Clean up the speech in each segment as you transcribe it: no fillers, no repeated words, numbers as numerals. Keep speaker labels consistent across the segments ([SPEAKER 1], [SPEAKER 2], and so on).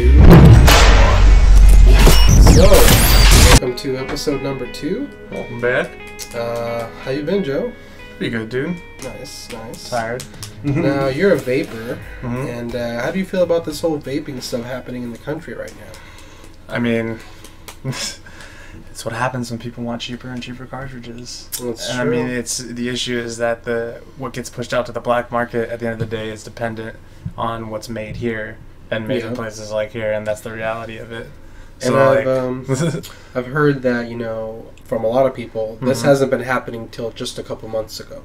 [SPEAKER 1] 2. So, welcome to episode number 2.
[SPEAKER 2] Welcome back.
[SPEAKER 1] How you been, Joe?
[SPEAKER 2] Pretty good, dude.
[SPEAKER 1] Nice.
[SPEAKER 2] Tired.
[SPEAKER 1] Now, you're a vapor, and how do you feel about this whole vaping stuff happening in the country right now?
[SPEAKER 2] I mean, it's what happens when people want cheaper and cheaper cartridges.
[SPEAKER 1] That's
[SPEAKER 2] and
[SPEAKER 1] true.
[SPEAKER 2] I mean, the issue is that what gets pushed out to the black market at the end of the day is dependent on what's made here and made in places like here, and that's the reality of it.
[SPEAKER 1] And
[SPEAKER 2] So
[SPEAKER 1] I've heard that, from a lot of people, this hasn't been happening till just a couple months ago.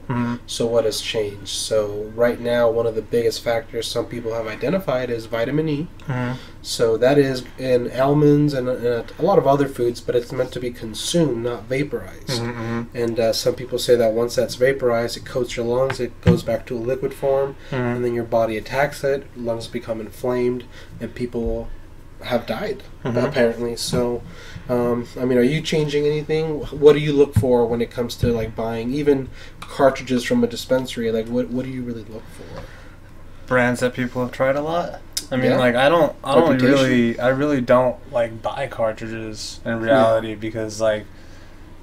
[SPEAKER 1] So what has changed? So right now, one of the biggest factors some people have identified is vitamin E. So that is in almonds and a lot of other foods, but it's meant to be consumed, not vaporized. And some people say that once that's vaporized, it coats your lungs, it goes back to a liquid form, and then your body attacks it, lungs become inflamed, and people have died, apparently. So, are you changing anything? What do you look for when it comes to like buying even cartridges from a dispensary? Like, what do you really look for?
[SPEAKER 2] brands that people have tried a lot. I mean, I really don't like buy cartridges in reality because I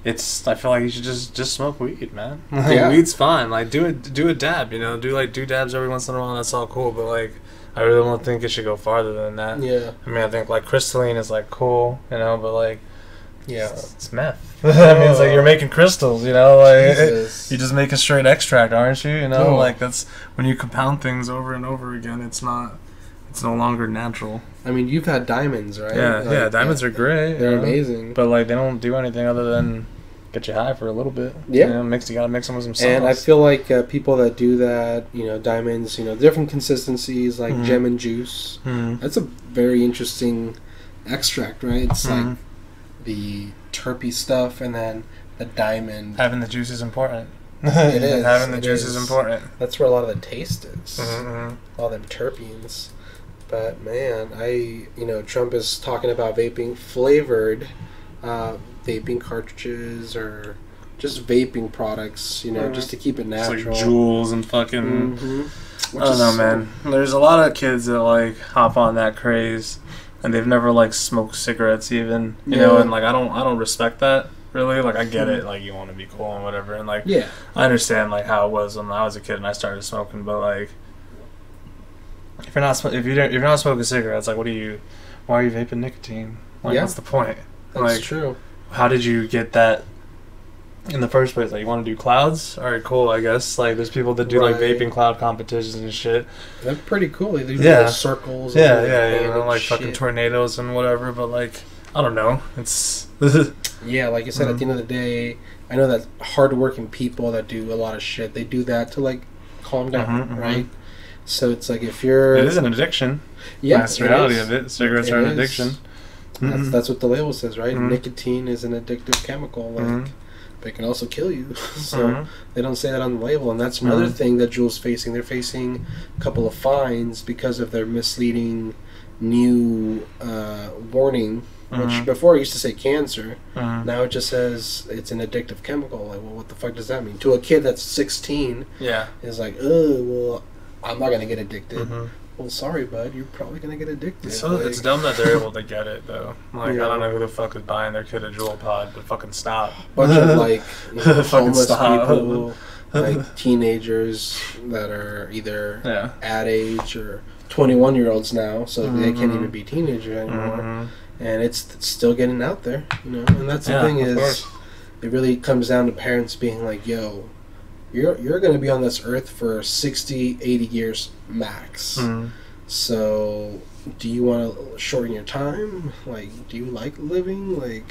[SPEAKER 2] feel like you should just smoke weed, man. Weed's fine. Like do a dab, do dabs every once in a while. That's all cool, but I really don't think it should go farther than that.
[SPEAKER 1] Yeah.
[SPEAKER 2] I mean, I think crystalline is cool, but it's meth. I mean, it's you're making crystals, you're just making straight extract, aren't you? That's when you compound things over and over again. It's no longer natural. I
[SPEAKER 1] mean, you've had diamonds, right?
[SPEAKER 2] Yeah, diamonds are great.
[SPEAKER 1] They're amazing,
[SPEAKER 2] but they don't do anything other than get you high for a little bit.
[SPEAKER 1] Yeah,
[SPEAKER 2] you gotta mix them with some sauce.
[SPEAKER 1] And I feel like people that do that, diamonds, different consistencies, like gem and juice. That's a very interesting extract, right? It's like the terpy stuff, and then the diamond.
[SPEAKER 2] Having the juice is important.
[SPEAKER 1] It is.
[SPEAKER 2] Having the juice is important.
[SPEAKER 1] That's where a lot of the taste is. All them terpenes. But man, Trump is talking about vaping flavored vaping cartridges or just vaping products, just to keep it natural.
[SPEAKER 2] It's like Juuls and fucking. I don't know, man. There's a lot of kids that hop on that craze, and they've never smoked cigarettes even, know, and I don't respect that really. I get it, you want to be cool and whatever, and I understand how it was when I was a kid and I started smoking, but if you're not smoking cigarettes, why are you vaping nicotine? What's the point?
[SPEAKER 1] That's true.
[SPEAKER 2] How did you get that in the first place? You want to do clouds? All right, cool, I guess. There's people that do vaping cloud competitions and shit.
[SPEAKER 1] That's pretty cool. They do circles.
[SPEAKER 2] And fucking tornadoes and whatever. But I don't know. It's
[SPEAKER 1] yeah, like you said, at the end of the day, I know that hardworking people that do a lot of shit, they do that to calm down, right? So it's if you're,
[SPEAKER 2] it is an addiction.
[SPEAKER 1] Yeah,
[SPEAKER 2] that's the reality of it. Cigarettes are an addiction.
[SPEAKER 1] That's what the label says, right? Nicotine is an addictive chemical. But it can also kill you. So they don't say that on the label. And that's another thing that Juul's facing. They're facing a couple of fines because of their misleading new warning, which before it used to say cancer. Now it just says it's an addictive chemical. Well, what the fuck does that mean? To a kid that's 16, is well, I'm not going to get addicted. Well, sorry, bud. You're probably going to get addicted.
[SPEAKER 2] So it's dumb that they're able to get it, though. I don't know who the fuck is buying their kid a Juul pod, but fucking stop.
[SPEAKER 1] Bunch of, homeless people, teenagers that are either at age or 21-year-olds now, so they can't even be teenagers anymore. And it's still getting out there, And that's the thing is, it really comes down to parents being like, yo, You're going to be on this earth for 60, 80 years max. So, do you want to shorten your time? Do you like living?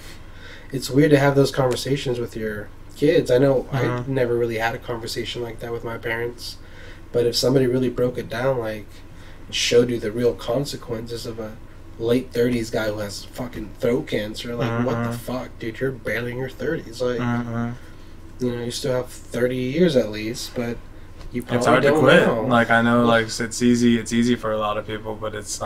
[SPEAKER 1] It's weird to have those conversations with your kids. I know I never really had a conversation like that with my parents. But if somebody really broke it down, showed you the real consequences of a late 30s guy who has fucking throat cancer, what the fuck, dude? You're barely in your 30s. You still have 30 years at least, but you probably
[SPEAKER 2] it's hard
[SPEAKER 1] don't
[SPEAKER 2] to quit.
[SPEAKER 1] know.
[SPEAKER 2] I know, it's easy for a lot of people, but it's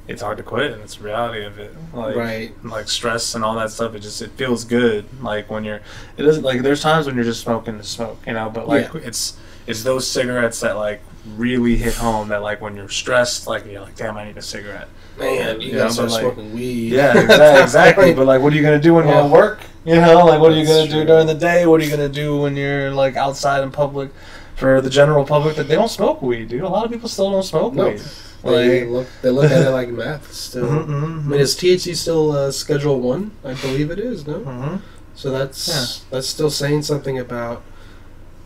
[SPEAKER 2] it's hard to quit, and it's the reality of it.
[SPEAKER 1] Right.
[SPEAKER 2] Stress and all that stuff. It feels good. When you're, it doesn't there's times when you're just smoking to smoke, but it's those cigarettes that really hit home that like when you're stressed, like you're like, damn, I need a cigarette.
[SPEAKER 1] Man, you gotta start smoking weed.
[SPEAKER 2] Yeah, exactly. But like, what are you gonna do when you're at work? You know, like what are you gonna do during the day? What are you gonna do when you're like outside in public? For the general public, that they don't smoke weed, dude. A lot of people still don't smoke weed.
[SPEAKER 1] They look at it like meth still. I mean, is THC still Schedule 1? I believe it is, no? So that's still saying something about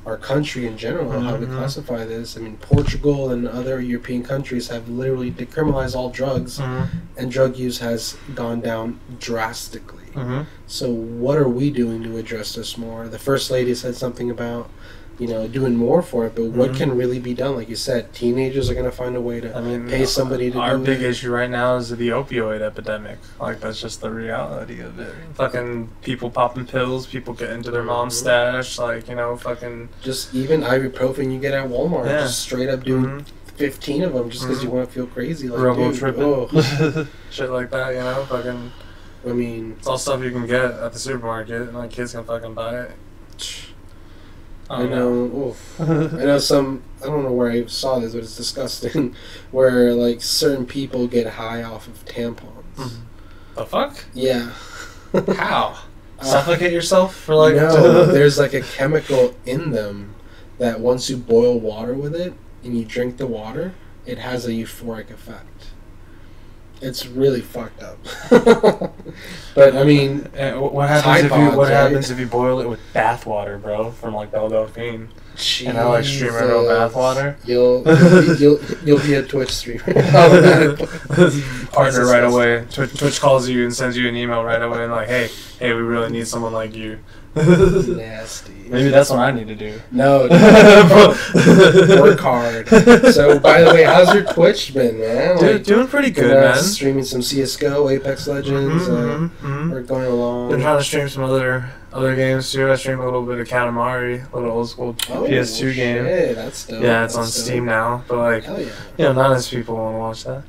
[SPEAKER 1] our country in general, how we classify this. I mean, Portugal and other European countries have literally decriminalized all drugs, and drug use has gone down drastically. So what are we doing to address this more? The First Lady said something about, you know, doing more for it, but what can really be done? Like you said, teenagers are going to find a way to pay somebody to do it.
[SPEAKER 2] Our big issue right now is the opioid epidemic. Like, that's just the reality of it. Fucking people popping pills, people get into their mom's stash, like, you know, fucking...
[SPEAKER 1] Just even ibuprofen you get at Walmart, just straight up doing 15 of them just because you want to feel crazy. Like,
[SPEAKER 2] tripping. Shit like that, you know, fucking...
[SPEAKER 1] I mean...
[SPEAKER 2] It's all stuff you can get at the supermarket, and like kids can fucking buy it.
[SPEAKER 1] I know. I know some. I don't know where I saw this, but it's disgusting. Where like certain people get high off of tampons.
[SPEAKER 2] The fuck?
[SPEAKER 1] Yeah.
[SPEAKER 2] How? Suffocate yourself for like?
[SPEAKER 1] No, there's like a chemical in them that once you boil water with it and you drink the water, it has a euphoric effect. It's really fucked up. But I mean,
[SPEAKER 2] what happens if you boil it with bath water, bro? From like Belle Delphine. And I like streamer no bath water.
[SPEAKER 1] You'll be a Twitch streamer.
[SPEAKER 2] Partner right away. Twitch calls you and sends you an email right away and like, hey, we really need someone like you.
[SPEAKER 1] Nasty.
[SPEAKER 2] Maybe that's what I need to do.
[SPEAKER 1] No, work hard. So, by the way, how's your Twitch been, man?
[SPEAKER 2] Dude, doing pretty good, man.
[SPEAKER 1] Streaming some CS:GO, Apex Legends. We're going along.
[SPEAKER 2] Been trying to stream some other games too. I streamed a little bit of Katamari, a little old school PS2 game.
[SPEAKER 1] Yeah, that's dope.
[SPEAKER 2] Yeah, it's on Steam now, but like, you know, not as people want to watch that.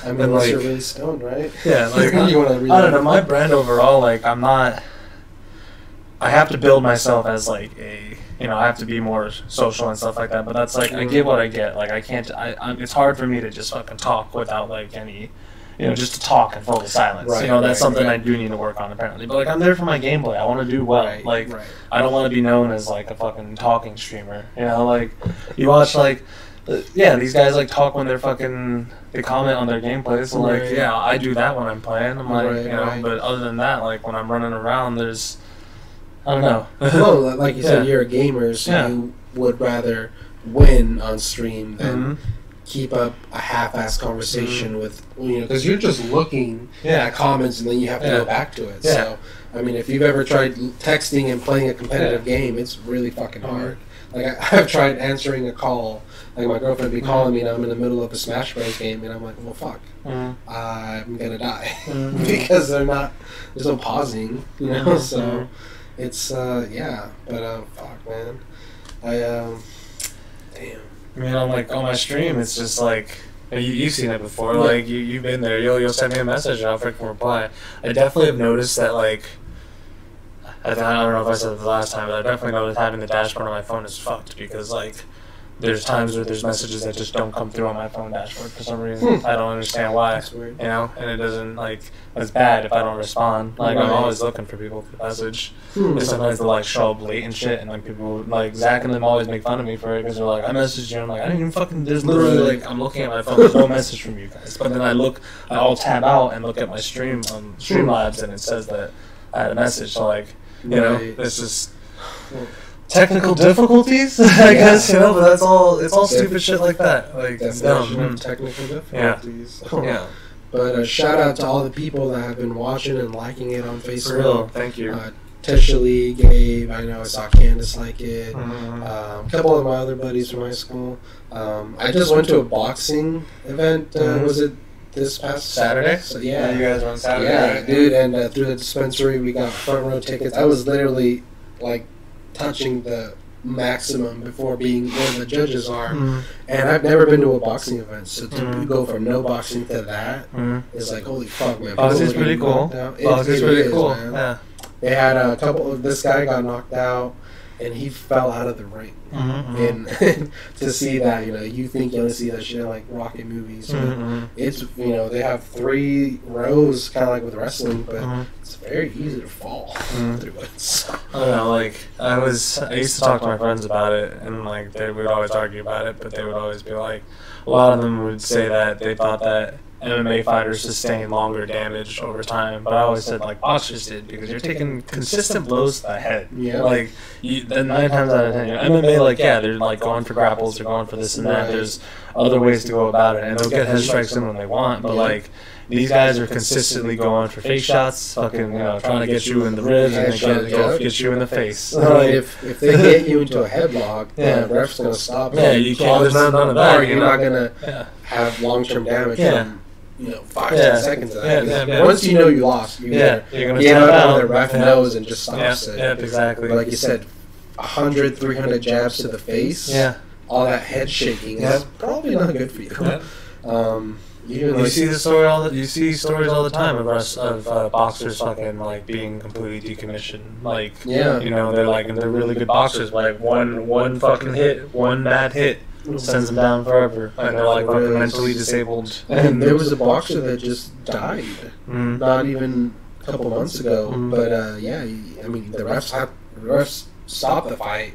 [SPEAKER 1] I mean, unless you're really stoned, right?
[SPEAKER 2] Yeah, like I don't know. My brand overall, like, I'm not. I have to build myself as like I have to be more social and stuff like that. But that's like I get what I get. Like I can't. It's hard for me to just fucking talk without like any, just to talk and full silence.
[SPEAKER 1] Right,
[SPEAKER 2] that's something I do need to work on apparently. But like I'm there for my gameplay. I want to do well. I don't want to be known as like a fucking talking streamer. Like you watch like. These guys like talk when they comment on their gameplay. So like, I do that when I'm playing. I'm like, but other than that, like when I'm running around, I don't know.
[SPEAKER 1] Well, like you said, you're a gamer, so you would rather win on stream than keep up a half-assed conversation with, because you're just looking at comments and then you have to go back to it. So, I mean, if you've ever tried texting and playing a competitive game, it's really fucking hard. Like, I've tried answering a call. Like, my girlfriend would be calling me and I'm in the middle of a Smash Bros. Game and I'm like, well, fuck. I'm gonna die. Because there's no pausing, so... It's, but, fuck, man. Damn.
[SPEAKER 2] I mean, on my stream, it's just like, you've seen it before, like, you've been there, you'll send me a message and I'll freaking reply. I definitely have noticed that, like, I don't know if I said it the last time, but I definitely noticed having the dashboard on my phone is fucked, because, like, there's times where there's messages that just don't come through on my phone dashboard for some reason. I don't understand why. That's weird. And it doesn't, like, it's bad if I don't respond. Like, I'm always looking for people to message. And sometimes they'll, like, show up late and shit, and, like, people, like, Zach and them always make fun of me for it, because they're like, I messaged you, I'm like, I didn't even fucking, there's literally, like, I'm looking at my phone, there's no message from you guys. But then I'll tab out and look at my stream on Streamlabs, and it says that I had a message, so, like, it's just... Technical difficulties, I guess, but that's all. It's all stupid shit like that. Like, it's dumb.
[SPEAKER 1] Technical difficulties. Yeah. But shout out to all the people that have been watching and liking it on Facebook.
[SPEAKER 2] For real, thank you.
[SPEAKER 1] Tesha Gabe, I know I saw Candace like it. A couple of my other buddies from high school. I just went to a boxing event. Was it this past
[SPEAKER 2] Saturday?
[SPEAKER 1] So,
[SPEAKER 2] you guys went Saturday.
[SPEAKER 1] Yeah,
[SPEAKER 2] right?
[SPEAKER 1] Dude, and through the dispensary we got front row tickets. I was literally like touching the maximum before being where the judges are, and I've never been to a boxing event, so to go from no boxing to that is like, holy fuck, man.
[SPEAKER 2] Boxing's pretty cool. Boxing's pretty cool. Man.
[SPEAKER 1] Yeah. They had a couple of, this guy got knocked out, and he fell out of the ring. And to see that, you think you only see that shit in like Rocky movies, but it's they have 3 rows, kind of like with wrestling, but it's very easy to fall through it. So.
[SPEAKER 2] I don't know, like I used to talk to my friends about it, and like they would always argue about it, but they would always be like, a lot of them would say that they thought that MMA fighters sustain longer damage over time, but I always said like boxers did, because you're taking consistent blows to the head.
[SPEAKER 1] Yeah.
[SPEAKER 2] Like the 9 times out of 10, MMA, like they're like going for grapples, they're going for this and that. There's other ways to go about it, and they'll get head strikes in when they want. But like these guys are consistently going for face shots, fucking trying to get you in the ribs and then get you in the face.
[SPEAKER 1] Like, if they get you into a headlock, the ref's gonna stop.
[SPEAKER 2] Yeah, you can't. There's none of that.
[SPEAKER 1] You're not gonna have long-term damage. From, 5-10 seconds of that. Once you know you lost, you're gonna get out where the ref knows and just stops it.
[SPEAKER 2] Yeah, exactly.
[SPEAKER 1] But like you said, 100, 300 jabs to the face. Yeah. All that head shaking is probably not good for you. You
[SPEAKER 2] see the story you see stories all the time of boxers fucking like being completely decommissioned. Like they're really good boxers. Like one fucking hit, one bad hit sends them down forever, and they're like fucking mentally disabled.
[SPEAKER 1] And there was a boxer that just died, not even a couple months ago. But the refs stopped the fight,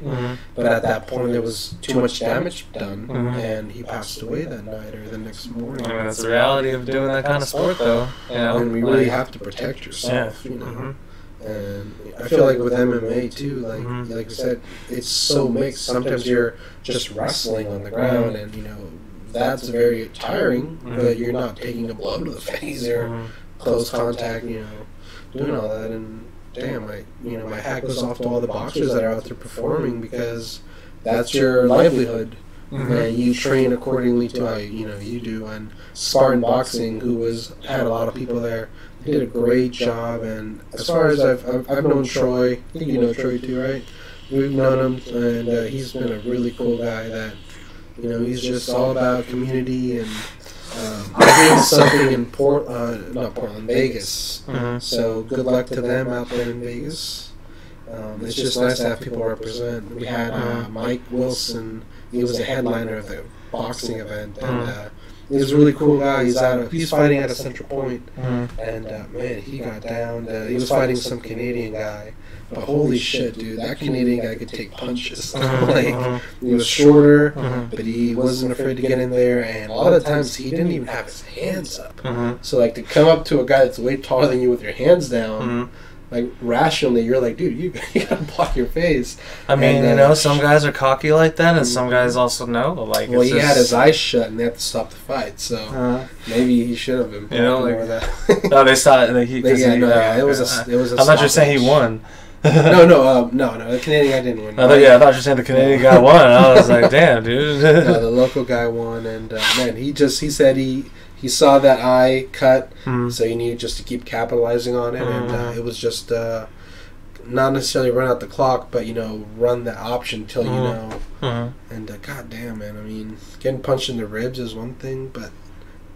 [SPEAKER 1] but at that point there was too much damage done, and he passed away that night or the next morning.
[SPEAKER 2] I mean, that's the reality of doing that kind of sport, though.
[SPEAKER 1] And we really have to protect yourself, And I feel like with MMA too, like I said, it's so mixed. Sometimes you're just wrestling on the ground, and that's very tiring, but you're not taking a blow to the face or close contact, doing all that. And damn, my hat goes off to all the boxers that are out there performing, because that's your livelihood, and you train accordingly to how you do. And Spartan Boxing, who had a lot of people there, they did a great job. And as far as I've known Troy, I think you know Troy too, right? We've known him, and he's been a really cool guy. That he's just all about community and. Doing something in Vegas. So good luck to them out there in Vegas. It's just nice to have people represent. We had Mike Wilson. He was a headliner of the boxing event, and he's a really cool guy. He's fighting out of Central Point, and man, he got down. He was fighting some Canadian guy. But holy shit, dude, that Canadian guy could take punches. He was shorter, but he wasn't afraid to get in there, and a lot of times he didn't even have his hands up. So, to come up to a guy that's way taller than you with your hands down, rationally, you're like, dude, you gotta block your face.
[SPEAKER 2] I mean, some guys are cocky like that, and some guys also know. Like,
[SPEAKER 1] well, he had his eyes shut, and they had to stop the fight, so maybe he should have been. More of that.
[SPEAKER 2] No, they saw it.
[SPEAKER 1] It was a.
[SPEAKER 2] I thought you were saying he won.
[SPEAKER 1] No, the Canadian guy didn't win.
[SPEAKER 2] I thought you were saying the Canadian guy won. I was like, damn, dude.
[SPEAKER 1] No, the local guy won, and man, he said he saw that eye cut, so you need just to keep capitalizing on it, and it was just not necessarily run out the clock, but run the option till And goddamn, man, I mean, getting punched in the ribs is one thing, but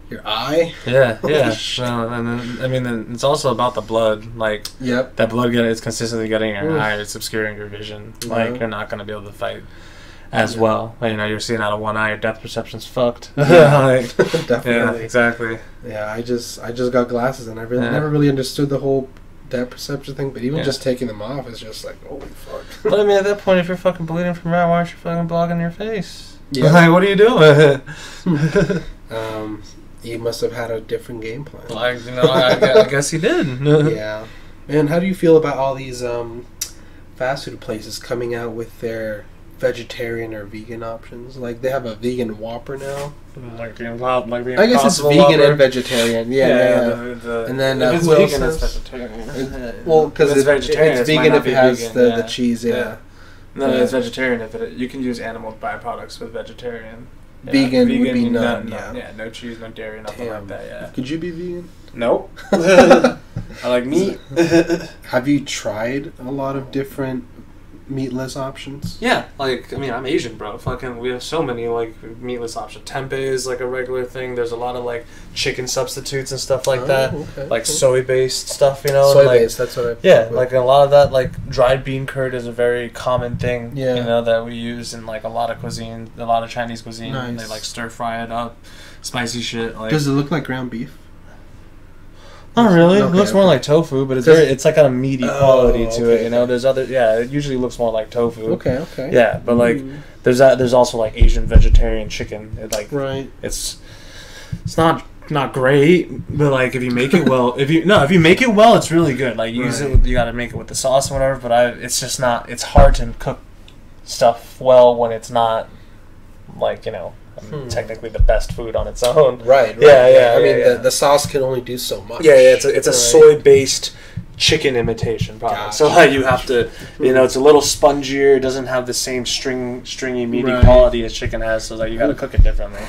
[SPEAKER 1] your eye?
[SPEAKER 2] Yeah. And then it's also about the blood. Like, that blood is consistently getting in your eye. It's obscuring your vision. Like, you're not going to be able to fight as well. You're seeing out of one eye. Your depth perception's fucked.
[SPEAKER 1] Definitely.
[SPEAKER 2] Yeah, exactly.
[SPEAKER 1] Yeah, I just got glasses, and I never really understood the whole depth perception thing. But even just taking them off is just like, holy fuck.
[SPEAKER 2] But I mean, at that point, if you're fucking bleeding from that, why aren't you fucking blocking your face? Yeah. Like, what are you doing?
[SPEAKER 1] He must have had a different game plan.
[SPEAKER 2] Like, I guess he did.
[SPEAKER 1] Yeah. Man, how do you feel about all these fast food places coming out with their vegetarian or vegan options? Like, they have a vegan Whopper now.
[SPEAKER 2] I
[SPEAKER 1] guess it's vegan Whopper. And vegetarian. Yeah. And then
[SPEAKER 2] if it's vegan, it's vegetarian.
[SPEAKER 1] Well, because it's vegetarian. It's vegan if it has the cheese. Yeah.
[SPEAKER 2] No, it's vegetarian if you can use animal byproducts with vegetarian.
[SPEAKER 1] Yeah, vegan would be none.
[SPEAKER 2] Yeah, no cheese, no dairy, nothing like that. Yeah.
[SPEAKER 1] Could you be vegan?
[SPEAKER 2] Nope. I like meat.
[SPEAKER 1] Have you tried a lot of different meatless options?
[SPEAKER 2] Yeah, like, I mean, I'm Asian, bro. Fucking, we have so many, like, meatless options. Tempeh is, like, a regular thing. There's a lot of, like, chicken substitutes and stuff like that. Okay, like, soy-based stuff, you know?
[SPEAKER 1] Soy-based, that's what I...
[SPEAKER 2] Yeah, like, a lot of that, like, dried bean curd is a very common thing, you know, that we use in, like, a lot of cuisine, a lot of Chinese cuisine. Nice. They, like, stir-fry it up, spicy shit. Like,
[SPEAKER 1] does it look like ground beef?
[SPEAKER 2] Not really. Okay, it looks more like tofu, but it's like got a meaty quality to it. You know, there's other. Yeah, it usually looks more like tofu.
[SPEAKER 1] Okay.
[SPEAKER 2] Yeah, but like there's also like Asian vegetarian chicken. It, like it's not great, but like if you make it well, if you make it well, it's really good. Like you got to make it with the sauce and whatever. But it's just not. It's hard to cook stuff well when it's not like, you know, technically the best food on its own.
[SPEAKER 1] Right. Yeah. I mean, the sauce can only do so much.
[SPEAKER 2] Yeah. It's a soy-based chicken imitation product. Gotcha. So like you have to, you know, it's a little spongier. It doesn't have the same stringy, meaty quality as chicken has. So like you got to cook it differently.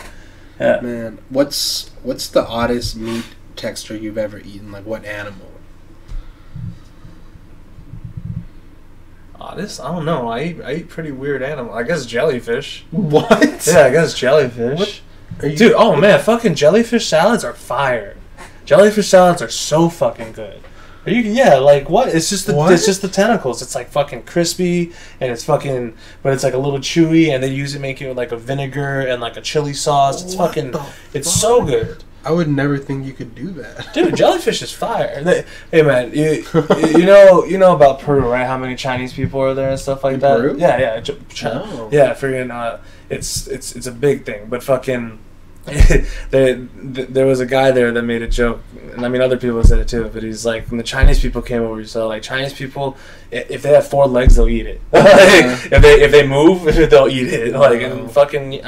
[SPEAKER 2] Yeah.
[SPEAKER 1] Man, what's the oddest meat texture you've ever eaten? Like what animal?
[SPEAKER 2] Oddest? I don't know. I eat pretty weird animal. I guess jellyfish.
[SPEAKER 1] What?
[SPEAKER 2] Yeah, I guess jellyfish. Dude, oh man, fucking jellyfish salads are fire. Jellyfish salads are so fucking good. Like what? It's just the tentacles. It's like fucking crispy and it's fucking, but it's like a little chewy, and they make it with like a vinegar and like a chili sauce. It's it's so good.
[SPEAKER 1] I would never think you could do that.
[SPEAKER 2] Dude, jellyfish is fire. Hey man, you know about Peru, right? How many Chinese people are there and stuff like that?
[SPEAKER 1] Peru?
[SPEAKER 2] Yeah. Yeah, freaking it's a big thing. But fucking there was a guy there that made a joke, and I mean other people said it too, but he's like, when the Chinese people came over, so like Chinese people, if they have 4 legs, they'll eat it. If they move, they'll eat it. Like, and fucking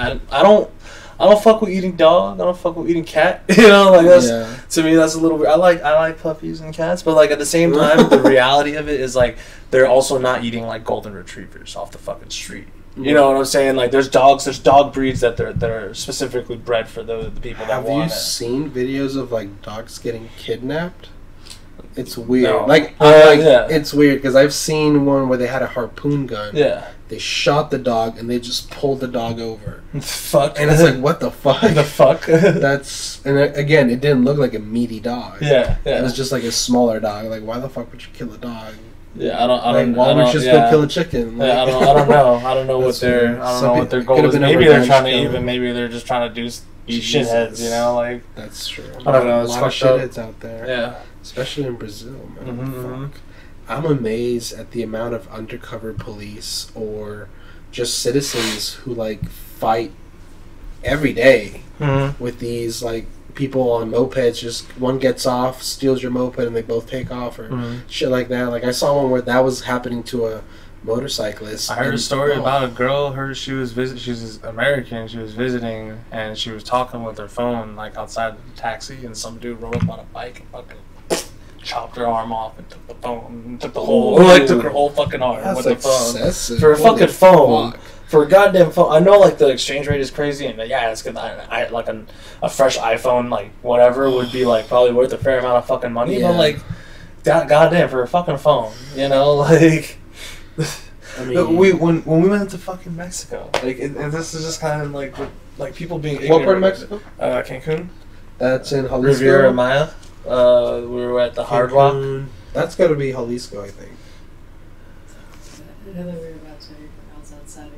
[SPEAKER 2] I don't fuck with eating dog. I don't fuck with eating cat. You know, like to me that's a little weird. I like puppies and cats, but like at the same time, the reality of it is like they're also not eating like golden retrievers off the fucking street. You know what I'm saying? Like there's dog breeds that are specifically bred for the people that want it.
[SPEAKER 1] Have you seen videos of like dogs getting kidnapped? It's weird.
[SPEAKER 2] No.
[SPEAKER 1] It's weird because I've seen one where they had a harpoon gun.
[SPEAKER 2] Yeah.
[SPEAKER 1] They shot the dog and they just pulled the dog over.
[SPEAKER 2] Fuck.
[SPEAKER 1] And it's like, what the fuck?
[SPEAKER 2] The fuck?
[SPEAKER 1] And again, it didn't look like a meaty dog.
[SPEAKER 2] Yeah.
[SPEAKER 1] It was just like a smaller dog. Like, why the fuck would you kill a dog?
[SPEAKER 2] Yeah, I don't.
[SPEAKER 1] Why would you just go kill a chicken? Like,
[SPEAKER 2] yeah, I don't know. I don't know what their goal is. Maybe they're trying to even. Maybe they're just trying to eat shitheads. You know, like
[SPEAKER 1] that's true.
[SPEAKER 2] I don't know.
[SPEAKER 1] A lot of shitheads out there.
[SPEAKER 2] Yeah,
[SPEAKER 1] especially in Brazil, man. Fuck. I'm amazed at the amount of undercover police or just citizens who like fight every day with these like people on mopeds. Just one gets off, steals your moped, and they both take off or shit like that. Like I saw one where that was happening to a motorcyclist.
[SPEAKER 2] I heard a story about a girl. She was American. She was visiting, and she was talking with her phone like outside the taxi, and some dude rode up on a bike and fucking chopped her arm off and took the phone, and took her whole fucking arm with the phone
[SPEAKER 1] excessive.
[SPEAKER 2] For a fucking phone. Fuck. For a goddamn phone. I know like the exchange rate is crazy, and yeah, it's good. Like a fresh iPhone, like whatever, would be like probably worth a fair amount of fucking money. Yeah. But like, goddamn, for a fucking phone, you know, like. I mean, when we went to fucking Mexico, like, and this is just kind of like people being ignorant.
[SPEAKER 1] What part of Mexico?
[SPEAKER 2] Cancun.
[SPEAKER 1] That's in Jalisco.
[SPEAKER 2] Riviera Maya. We were at the Hard Rock.
[SPEAKER 1] That's got to be Jalisco, I think.
[SPEAKER 3] I know that we were about 20 miles outside of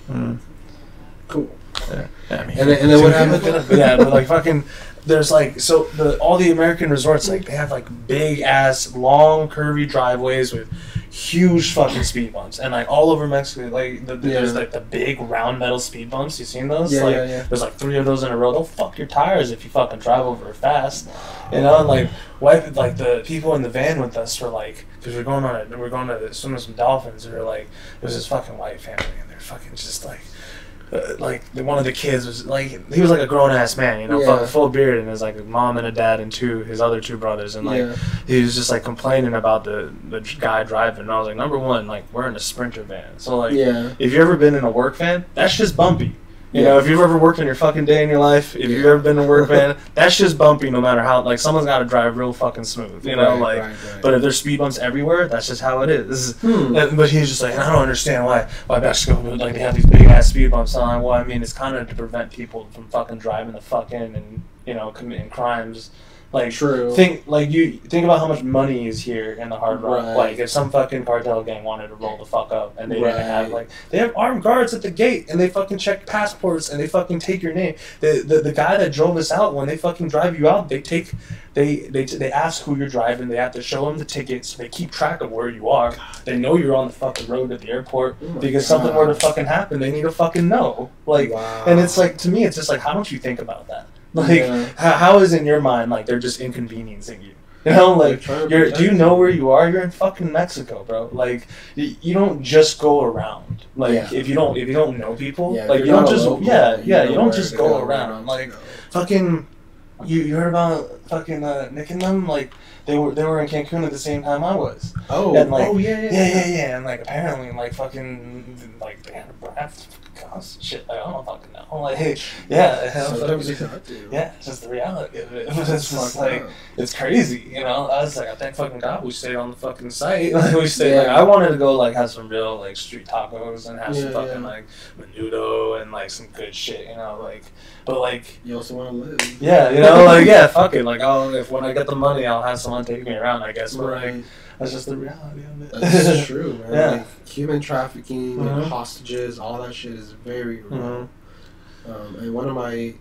[SPEAKER 3] Cancun.
[SPEAKER 1] Cool.
[SPEAKER 2] Yeah. I mean,
[SPEAKER 1] and then what happened?
[SPEAKER 2] Yeah, but like fucking, there's like all the American resorts, like they have like big ass long curvy driveways with huge fucking speed bumps, and like all over Mexico, like there's like the big round metal speed bumps. You seen those?
[SPEAKER 1] Yeah.
[SPEAKER 2] There's like 3 of those in a row. They'll fuck your tires if you fucking drive over fast. You know, and like the people in the van with us were like, because we're going to swim with some dolphins. Or like, it was this fucking white family, and they're fucking just like one of the kids was like, he was like a grown ass man, you know, full beard, and there's like a mom and a dad and his other 2 brothers, and like he was just like complaining about the guy driving, and I was like, number one, like we're in a Sprinter van, so like if you've ever been in a work van, that's just bumpy. You know, if you've ever worked in your fucking day in your life, if you've ever been in a work van, that's just bumpy no matter how, like, someone's got to drive real fucking smooth, you know, right. But if there's speed bumps everywhere, that's just how it is. But he's just like, I don't understand why Mexico, like, they have these big-ass speed bumps. And I'm like, well, I mean, it's kind of to prevent people from fucking driving the fuck in and, you know, committing crimes. Like,
[SPEAKER 1] true.
[SPEAKER 2] Think about how much money is here in the Hard Rock. Right. Like, if some fucking cartel gang wanted to roll the fuck up and they didn't have, like, they have armed guards at the gate and they fucking check passports and they fucking take your name. The guy that drove us out, when they fucking drive you out, they ask who you're driving. They have to show them the tickets. So they keep track of where you are. They know you're on the fucking road at the airport because something were to fucking happen. They need to fucking know. Like, and it's like, to me, it's just like, how don't you think about that? Like, how is in your mind, like, they're just inconveniencing you? You know, like, do you know where you are? You're in fucking Mexico, bro. Like, you don't just go around. Like, if you don't know people, like, you don't just, you don't just go around. Like, fucking, you heard about fucking Nick and them? Like, they were in Cancun at the same time I was.
[SPEAKER 1] Oh,
[SPEAKER 2] and like,
[SPEAKER 1] yeah.
[SPEAKER 2] And like, apparently, like, fucking, like, they had a breath. Shit, like, I don't fucking know. Like, it's just the reality of it. But it's just like, it's crazy, you know. I was like, I thank fucking God we stayed on the fucking site. Like, we stayed. Like, I wanted to go, like, have some real, like, street tacos and have some fucking like menudo and like some good shit, you know. Like, but like,
[SPEAKER 1] you also want to live.
[SPEAKER 2] Yeah, you know, like, fuck it. Like, if when I get the money, I'll have someone take me around, I guess. But like, that's just the reality of it.
[SPEAKER 1] That's true, man. Like, human trafficking and hostages, all that shit is very real. And one of my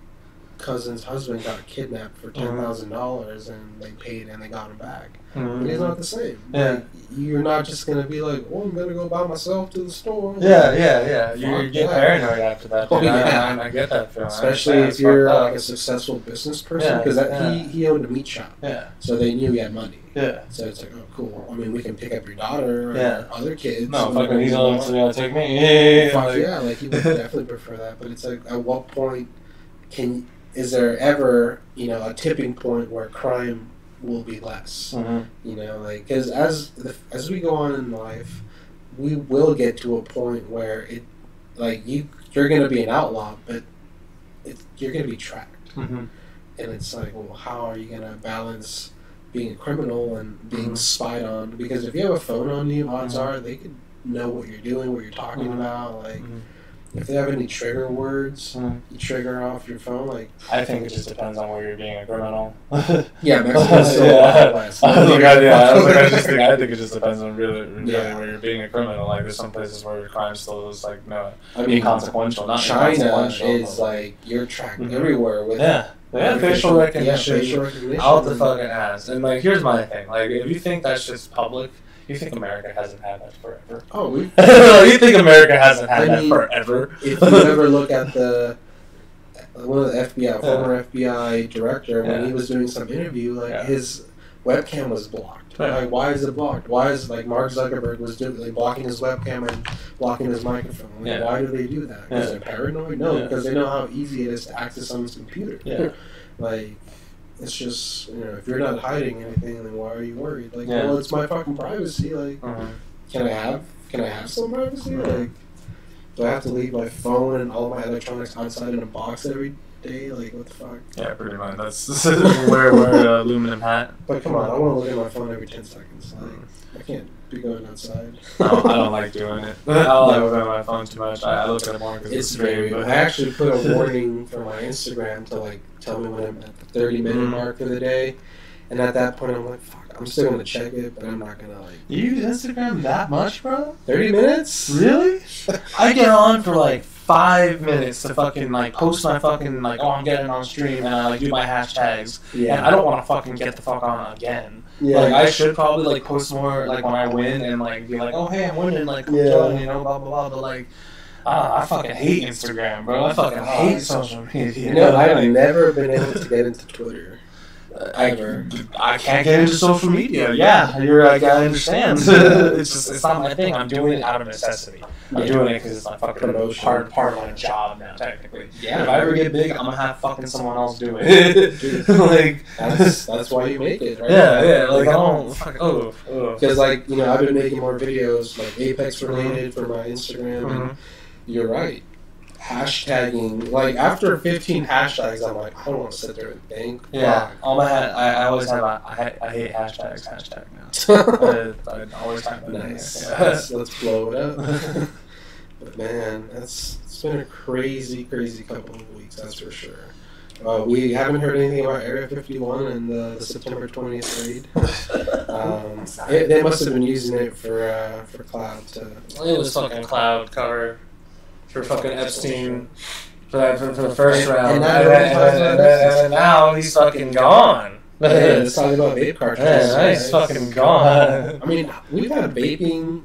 [SPEAKER 1] cousin's husband got kidnapped for $10,000, and they paid and they got him back. But it's not the same. Like, you're not just gonna be like, "Oh, I'm gonna go by myself to the store."
[SPEAKER 2] You get paranoid after that. I get that feeling.
[SPEAKER 1] Especially if you're like a successful business person, because he owned a meat shop. So they knew he had money. So it's like, oh, cool. I mean, we can pick up your daughter or other kids.
[SPEAKER 2] No, fucking, he's gonna take me.
[SPEAKER 1] Like, he would definitely prefer that. But it's like, at what point is there ever, you know, a tipping point where crime will be less? You know, like, because as we go on in life, we will get to a point where it, like, you're gonna be an outlaw, but you're gonna be tracked. And it's like, well, how are you gonna balance being a criminal and being spied on? Because if you have a phone on you, odds are they could know what you're doing, what you're talking about. Like, if they have any trigger words, you trigger off your phone. Like,
[SPEAKER 2] I think it just depends on where you're being a criminal.
[SPEAKER 1] Mexico's still
[SPEAKER 2] I think it just depends on really where you're being a criminal. Like, there's some places where crime still is like inconsequential. Not
[SPEAKER 1] China is like, you're tracked everywhere with
[SPEAKER 2] facial recognition out the fucking ass. And like, here's my thing. Like, if you think that's just public, you think America hasn't had that forever?
[SPEAKER 1] Oh,
[SPEAKER 2] you think America hasn't had that forever?
[SPEAKER 1] If you ever look at one of the former FBI director, when he was doing some interview, like, his webcam was blocked. Like, why is it blocked? Why is, like, Mark Zuckerberg was doing, like, blocking his webcam and blocking his microphone? Like, why do they do that? Because they're paranoid? No, because they know how easy it is to access someone's computer. Like, it's just, you know, if you're not hiding anything, then why are you worried? Like, well, it's my fucking privacy. Like, can I have some privacy? Like, do I have to leave my phone and all my electronics outside in a box every day? Like, what the fuck?
[SPEAKER 2] Yeah, pretty much. That's wear a aluminum hat.
[SPEAKER 1] But come on, I want to look at my phone every 10 seconds. Like, I can't be going outside.
[SPEAKER 2] I don't like doing it. I don't like looking at my phone too much. I look at it more because
[SPEAKER 1] it's very. I actually put a warning for my Instagram to, like, tell me when I'm at the 30-minute mark for the day, and at that point I'm like, fuck, I'm still gonna check it, but I'm not gonna, like.
[SPEAKER 2] You use Instagram that much, bro?
[SPEAKER 1] 30 minutes?
[SPEAKER 2] Really? I get on for like 5 minutes to fucking, like, post my fucking, like, oh, I'm getting on stream, and I, like, do my hashtags, and I don't want to fucking get the fuck on again. Like, I should probably, like, post more, like, when I win, and, like, be like, oh, hey, I'm winning, like, you know, blah, blah, blah, but, like, I fucking hate Instagram, bro. I fucking hate social media.
[SPEAKER 1] You know, I've never been able to get into Twitter. Ever.
[SPEAKER 2] I can't get into social media. Yeah, I understand. It's not my thing. I'm doing it out of necessity. I'm doing it because it's my fucking part of my job now, technically. Yeah. If I ever get big, I'm gonna have fucking someone else do it. Like,
[SPEAKER 1] that's why you make it, right?
[SPEAKER 2] Yeah. Like, I don't fuck.
[SPEAKER 1] Because, like, you know, I've been making more videos, like, Apex related for my Instagram, and you're right. hashtagging. Like, after 15 hashtags, I'm like, I don't want to sit there and think.
[SPEAKER 2] Yeah. On my head, I always have I hate hashtags, hashtag now. I always type it.
[SPEAKER 1] Nice. Yeah. Let's blow it up. But man, it's been a crazy couple of weeks, that's for sure. We haven't heard anything about Area 51 and the September 20th raid. They must have been using it for cloud.
[SPEAKER 2] It was fucking cloud cover for fucking Epstein for the first round. And now he's fucking gone.
[SPEAKER 1] Yeah, it's talking about vape cartridges.
[SPEAKER 2] Yeah, he's fucking gone.
[SPEAKER 1] I mean, we've had vaping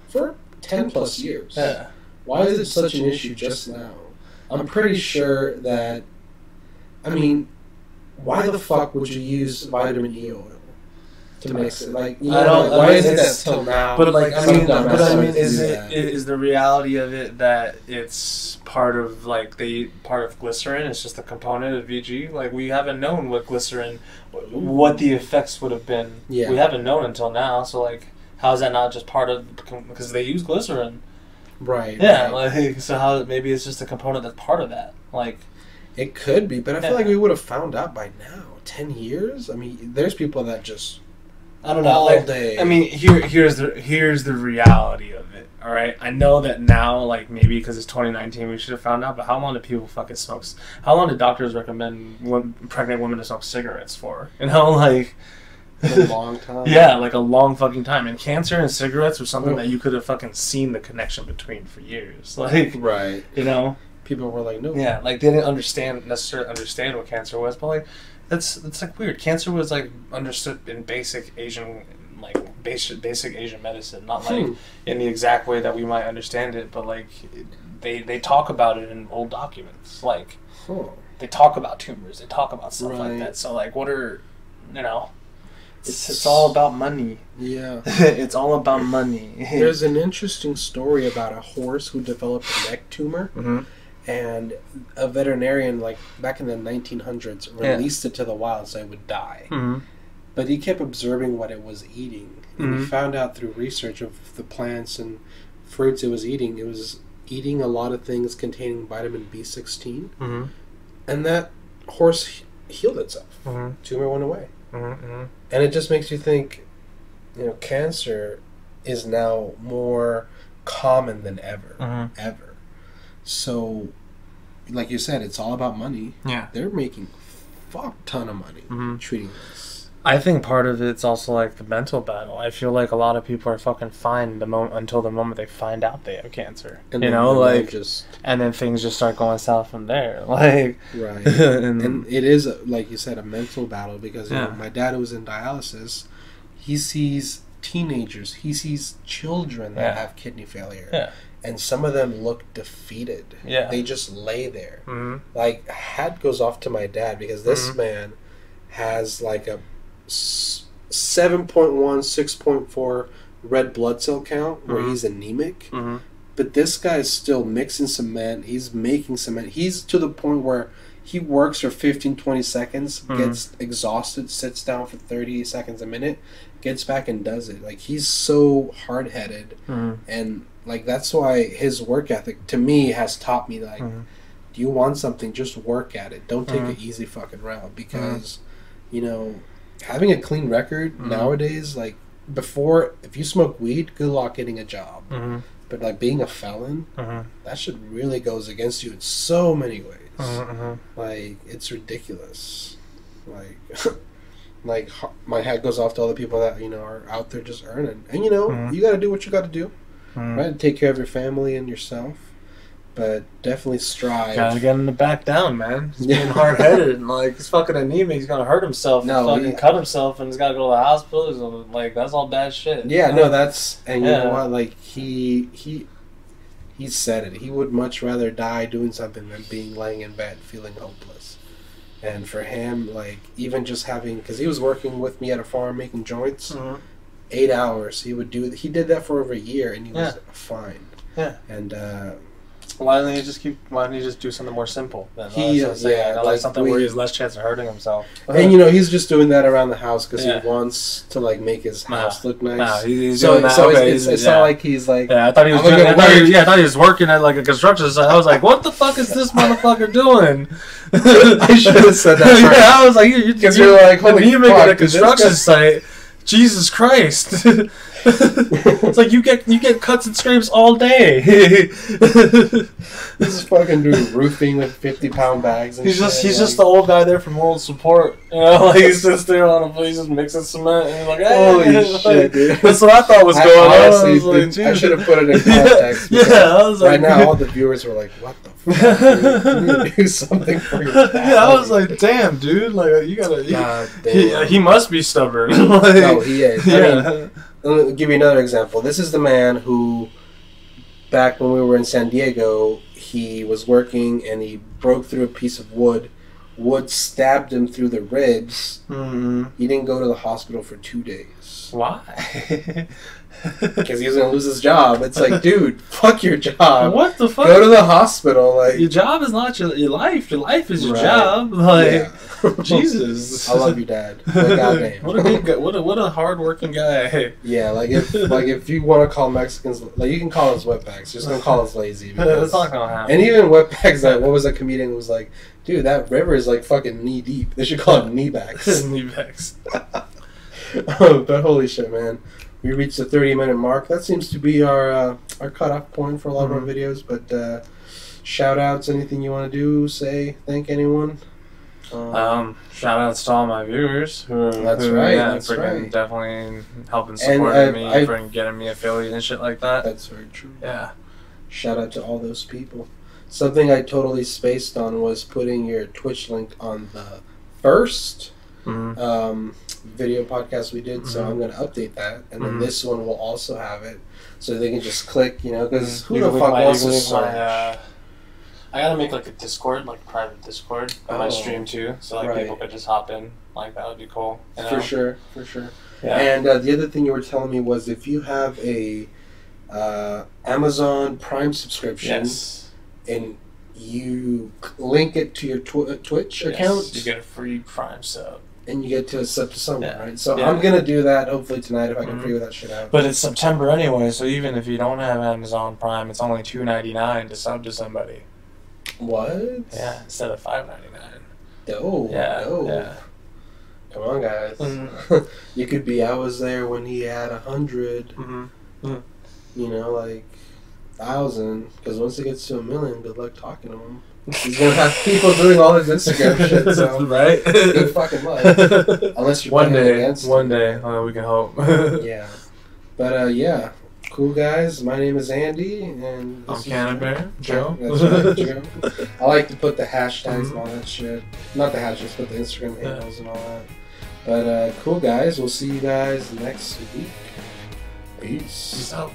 [SPEAKER 1] for 10 plus years.
[SPEAKER 2] Yeah.
[SPEAKER 1] Why is it such an issue just now? I'm pretty sure that, I mean, why the fuck would you use vitamin E oil to mix it? Like, you know, why is it that till now?
[SPEAKER 2] But like, I mean, is the reality of it that it's part of glycerin? It's just a component of VG. Like, we haven't known what glycerin, what the effects would have been. Yeah. We haven't known until now. So like, how is that not just part of, because they use glycerin?
[SPEAKER 1] Right.
[SPEAKER 2] Yeah. Right. Like, so how maybe it's just a component that's part of that. Like,
[SPEAKER 1] it could be, but I feel like we would have found out by now. 10 years? I mean, there's people that just,
[SPEAKER 2] I don't know, all day. I mean, here's the reality of it. All right, I know that now, like, maybe because it's 2019, we should have found out. But how long do people fucking smoke? How long do doctors recommend pregnant women to smoke cigarettes for? You know, like,
[SPEAKER 1] a long time.
[SPEAKER 2] Yeah, like a long fucking time. And cancer and cigarettes were something that you could have fucking seen the connection between for years. Like,
[SPEAKER 1] right,
[SPEAKER 2] you know.
[SPEAKER 1] People were like, no.
[SPEAKER 2] Yeah, like they didn't necessarily understand what cancer was, but like it's like weird. Cancer was like understood in basic Asian medicine, not like in the exact way that we might understand it, but like they talk about it in old documents. Like they talk about tumors, they talk about stuff like that. So like, what are, you know? It's all about money.
[SPEAKER 1] Yeah.
[SPEAKER 2] It's all about money.
[SPEAKER 1] There's an interesting story about a horse who developed a neck tumor.
[SPEAKER 2] Mm-hmm.
[SPEAKER 1] And a veterinarian, like, back in the 1900s, released it to the wild so it would die.
[SPEAKER 2] Mm-hmm.
[SPEAKER 1] But he kept observing what it was eating. And he found out through research of the plants and fruits it was eating a lot of things containing vitamin B16.
[SPEAKER 2] Mm-hmm.
[SPEAKER 1] And that horse healed itself.
[SPEAKER 2] Mm-hmm.
[SPEAKER 1] Tumor went away.
[SPEAKER 2] Mm-hmm.
[SPEAKER 1] And it just makes you think, you know, cancer is now more common than ever. Ever. So, like you said, it's all about money.
[SPEAKER 2] Yeah.
[SPEAKER 1] They're making a fuck ton of money treating this.
[SPEAKER 2] I think part of it's also like the mental battle. I feel like a lot of people are fucking fine until the moment they find out they have cancer. And you know, like, and then things just start going south from there. Like,
[SPEAKER 1] right. and it is, like you said, a mental battle because you know, my dad who was in dialysis, he sees teenagers, he sees children that have kidney failure.
[SPEAKER 2] Yeah.
[SPEAKER 1] And some of them look defeated.
[SPEAKER 2] Yeah.
[SPEAKER 1] They just lay there.
[SPEAKER 2] Mm-hmm.
[SPEAKER 1] Like, hat goes off to my dad because this man has like a 7.1, 6.4 red blood cell count where he's anemic.
[SPEAKER 2] Mm-hmm.
[SPEAKER 1] But this guy's still mixing cement. He's making cement. He's to the point where he works for 15, 20 seconds, gets exhausted, sits down for 30 seconds a minute, gets back and does it. Like, he's so hard-headed. And like, that's why his work ethic, to me, has taught me, like, do you want something, just work at it. Don't take an easy fucking route. Because, you know, having a clean record nowadays, like, before, if you smoke weed, good luck getting a job. But, like, being a felon, that shit really goes against you in so many ways. Like, it's ridiculous. Like, my hat goes off to all the people that, you know, are out there just earning. And, you know, you gotta do what you gotta do. Right, take care of your family and yourself, but definitely strive.
[SPEAKER 2] Gotta get him to back down, man. He's being hard-headed and like he's fucking anemic. He's gonna hurt himself. Cut himself, and he's gotta go to the hospital. So, like, that's all bad shit.
[SPEAKER 1] Yeah, no, that's and you know what? Like he said it. He would much rather die doing something than being laying in bed feeling hopeless. And for him, like, even just having, because he was working with me at a farm making joints. 8 hours he did that for over a year and he was fine. And
[SPEAKER 2] Why don't you just do something more simple? Then?
[SPEAKER 1] Like
[SPEAKER 2] something where he has less chance of hurting himself.
[SPEAKER 1] And he's just doing that around the house because he wants to like make his house look nice.
[SPEAKER 2] He's doing that.
[SPEAKER 1] So it's not like he's like.
[SPEAKER 2] Yeah, I thought he was. I thought he was working at like a construction site. I was like, what the fuck is this motherfucker doing?
[SPEAKER 1] I should have said that. First.
[SPEAKER 2] Yeah, I was like, because you're like, holy you making a construction site. Jesus Christ. It's like you get cuts and scrapes all day.
[SPEAKER 1] This is fucking doing roofing with 50-pound bags. And
[SPEAKER 2] he's just the old guy there for moral support. Like he's just there on a place just mixing cement and he's like, hey.
[SPEAKER 1] Holy shit, dude.
[SPEAKER 2] That's what I thought was going on.
[SPEAKER 1] Honestly, I should have put it in context.
[SPEAKER 2] I was like,
[SPEAKER 1] right now all the viewers were like, what the fuck? You need to do something for your family.
[SPEAKER 2] Yeah, I was like, damn, dude, like you gotta. He must be stubborn.
[SPEAKER 1] No, he is. Yeah. I'll give you another example. This is the man who, back when we were in San Diego, he was working and he broke through a piece of wood. Wood stabbed him through the ribs. Mm-hmm. He didn't go to the hospital for 2 days.
[SPEAKER 2] Why?
[SPEAKER 1] Because he was going to lose his job. It's like, dude, fuck your job.
[SPEAKER 2] What the fuck?
[SPEAKER 1] Go to the hospital. Like
[SPEAKER 2] your job is not your life. Your life is your job. Like Jesus.
[SPEAKER 1] I love you, Dad. Like, goddamn.
[SPEAKER 2] What a good guy. What a hardworking guy.
[SPEAKER 1] Yeah, if you want to call Mexicans, like you can call us wetbacks. Just don't call us lazy.
[SPEAKER 2] That's not gonna happen.
[SPEAKER 1] And even wetbacks, like what was a comedian who was like, dude, that river is like fucking knee deep. They should call it kneebacks.
[SPEAKER 2] Kneebacks.
[SPEAKER 1] But holy shit, man. We reached the 30-minute mark. That seems to be our cutoff point for a lot of our videos. But shout outs, anything you want to do, say, thank anyone.
[SPEAKER 2] Shout outs to all my viewers who definitely helping supporting me for getting me affiliate and shit like that.
[SPEAKER 1] That's very true.
[SPEAKER 2] Yeah.
[SPEAKER 1] Shout out to all those people. Something I totally spaced on was putting your Twitch link on the first video podcast we did, so I'm going to update that, and then this one will also have it, so they can just click, because who the fuck wants to search?
[SPEAKER 2] I gotta make like a Discord, like a private Discord on my stream too, so like people could just hop in. Like that would be cool.
[SPEAKER 1] For sure.
[SPEAKER 2] Yeah.
[SPEAKER 1] And the other thing you were telling me was if you have a Amazon Prime subscription and you link it to your Twitch account,
[SPEAKER 2] you get a free Prime sub.
[SPEAKER 1] And you get to sub to someone, right? So I'm gonna do that hopefully tonight if I can figure that shit out.
[SPEAKER 2] But it's September anyway, so even if you don't have Amazon Prime, it's only $2.99 to sub to somebody.
[SPEAKER 1] What?
[SPEAKER 2] Yeah, instead of $5.99.
[SPEAKER 1] Dope.
[SPEAKER 2] Yeah.
[SPEAKER 1] Come on, guys. You could be. I was there when he had 100. Like 1,000. Because once it gets to 1 million, good luck talking to him. He's gonna have people doing all his Instagram shit. So
[SPEAKER 2] right.
[SPEAKER 1] Good fucking luck. Unless you're
[SPEAKER 2] one day, we can hope.
[SPEAKER 1] Yeah. But yeah. Cool guys, my name is Andy, and
[SPEAKER 2] I'm Cannabis Joe.
[SPEAKER 1] That's right, Joe. I like to put the hashtags and all that shit. Not the hashtags, but the Instagram handles and all that. But cool guys, we'll see you guys next week. Peace.
[SPEAKER 2] Peace out.